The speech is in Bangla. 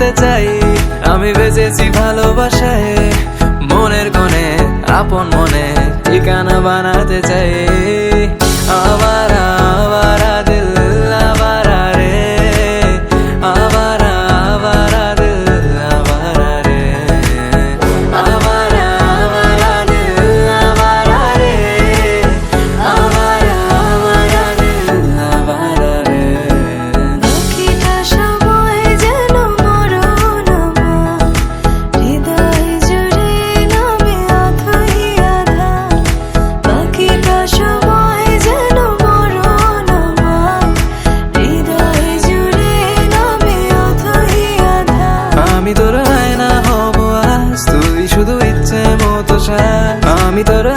বানাতে চাই। আমি বেঁচেছি ভালোবাসায়, মনের কোণে আপন মনে ঠিকানা বানাতে চাই। আবারা আবারা দিল আবারা রে, আবারা আবারা দিল আবারা রে, আবারা আবারা দিল আবারা রে, আবারা আবারা দিল আবারা রে। বাকিটা সময় যেন মরণ আমার, হৃদয় জুড়ে নামে অথই আধার। বাকিটা সময় যেন মরণ আমার, হৃদয় জুড়ে নামে অথই আধার। আমি তোর আয়না হব আজ, তুই শুধু ইচ্ছে মতো সাজ। আমি তোর